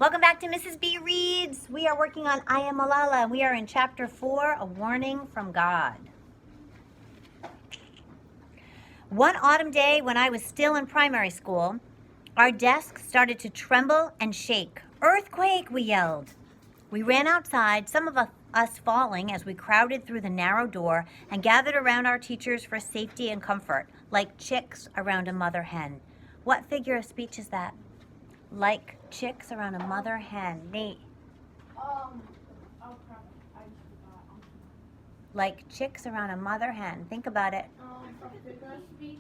Welcome back to Mrs. B Reads. We are working on I Am Malala. We are in chapter 4, A Warning from God. One autumn day when I was still in primary school, our desk started to tremble and shake. Earthquake, we yelled. We ran outside, some of us falling as we crowded through the narrow door and gathered around our teachers for safety and comfort, like chicks around a mother hen. What figure of speech is that? Like chicks around a mother hen. Nate. Oh crap, I forgot. Like chicks around a mother hen. Think about it. Figure of speech.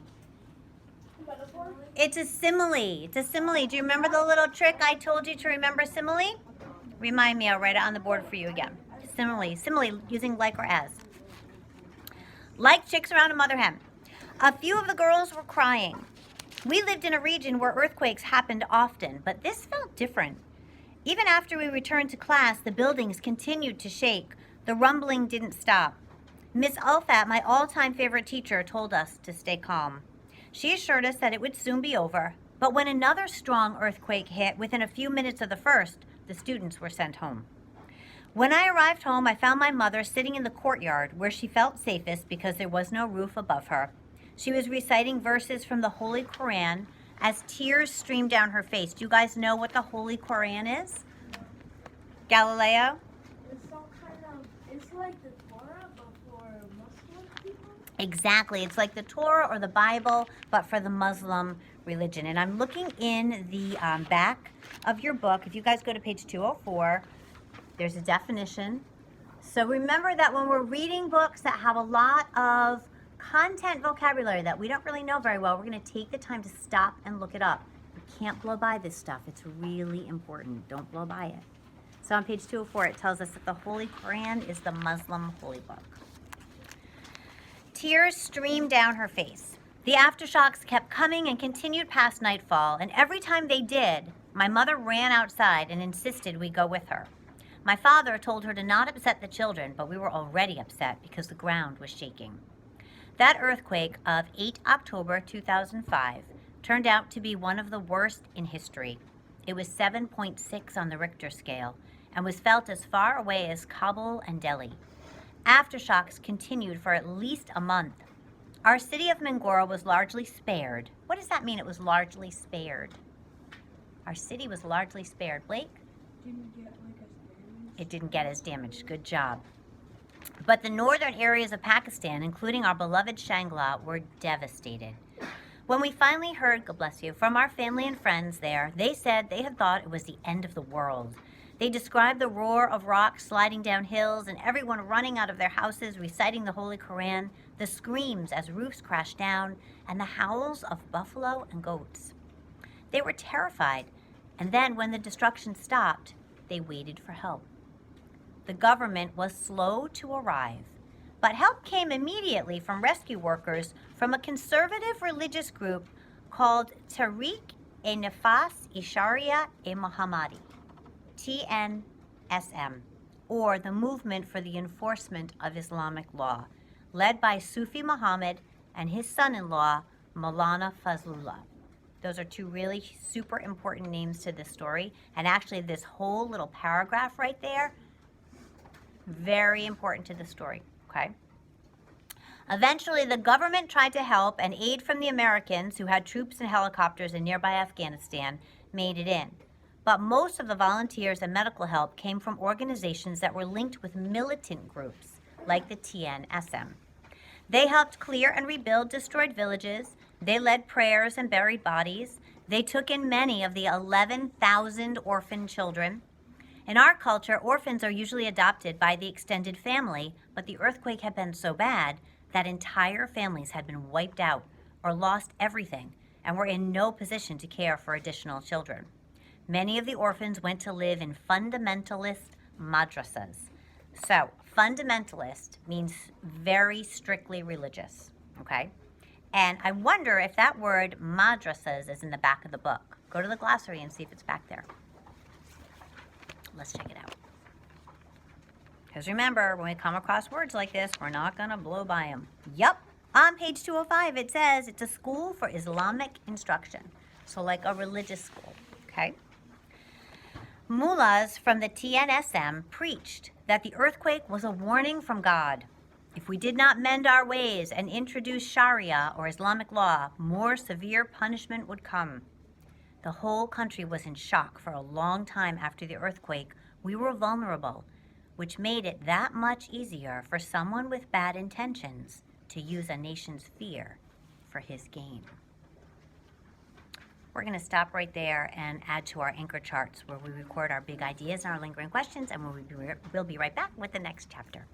Metaphor? It's a simile. It's a simile. Do you remember the little trick I told you to remember simile? Remind me, I'll write it on the board for you again. Simile. Simile using like or as. Like chicks around a mother hen. A few of the girls were crying. We lived in a region where earthquakes happened often, but this felt different. Even after we returned to class, the buildings continued to shake. The rumbling didn't stop. Miss Ulfat, my all-time favorite teacher, told us to stay calm. She assured us that it would soon be over, but when another strong earthquake hit within a few minutes of the first, the students were sent home. When I arrived home, I found my mother sitting in the courtyard where she felt safest because there was no roof above her. She was reciting verses from the Holy Quran as tears streamed down her face. Do you guys know what the Holy Quran is? Galileo? It's some kind of, it's like the Torah, but for Muslim people? Exactly. It's like the Torah or the Bible, but for the Muslim religion. And I'm looking in the back of your book. If you guys go to page 204, there's a definition. So remember that when we're reading books that have a lot of content vocabulary that we don't really know very well, we're going to take the time to stop and look it up. You can't blow by this stuff. It's really important. Don't blow by it. So on page 204, it tells us that the Holy Quran is the Muslim holy book. Tears streamed down her face. The aftershocks kept coming and continued past nightfall, and every time they did, my mother ran outside and insisted we go with her. My father told her to not upset the children, but we were already upset because the ground was shaking. That earthquake of 8 October 2005 turned out to be one of the worst in history. It was 7.6 on the Richter scale and was felt as far away as Kabul and Delhi. Aftershocks continued for at least a month. Our city of Mangora was largely spared. What does that mean, it was largely spared? Our city was largely spared. Blake? It didn't get as damaged. Good job. But the northern areas of Pakistan, including our beloved Shangla, were devastated. When we finally heard, God bless you, from our family and friends there, they said they had thought it was the end of the world. They described the roar of rocks sliding down hills and everyone running out of their houses reciting the Holy Quran, the screams as roofs crashed down, and the howls of buffalo and goats. They were terrified, and then when the destruction stopped, they waited for help. The government was slow to arrive, but help came immediately from rescue workers from a conservative religious group called Tehreek-e-Nefas-e-Sharia-e-Mohammadi, TNSM, or the Movement for the Enforcement of Islamic Law, led by Sufi Muhammad and his son-in-law, Maulana Fazlullah. Those are two really super important names to this story, and actually this whole little paragraph right there, very important to the story, okay? Eventually, the government tried to help, and aid from the Americans, who had troops and helicopters in nearby Afghanistan, made it in. But most of the volunteers and medical help came from organizations that were linked with militant groups, like the TNSM. They helped clear and rebuild destroyed villages. They led prayers and buried bodies. They took in many of the 11,000 orphan children. In our culture, orphans are usually adopted by the extended family, but the earthquake had been so bad that entire families had been wiped out or lost everything and were in no position to care for additional children. Many of the orphans went to live in fundamentalist madrasas. So, fundamentalist means very strictly religious, okay? And I wonder if that word madrasas is in the back of the book. Go to the glossary and see if it's back there. Let's check it out. Because remember, when we come across words like this, we're not going to blow by them. Yup. On page 205, it says it's a school for Islamic instruction. So like a religious school, okay? Mullahs from the TNSM preached that the earthquake was a warning from God. If we did not mend our ways and introduce Sharia or Islamic law, more severe punishment would come. The whole country was in shock for a long time after the earthquake. We were vulnerable, which made it that much easier for someone with bad intentions to use a nation's fear for his gain. We're going to stop right there and add to our anchor charts where we record our big ideas and our lingering questions, and we'll be right back with the next chapter.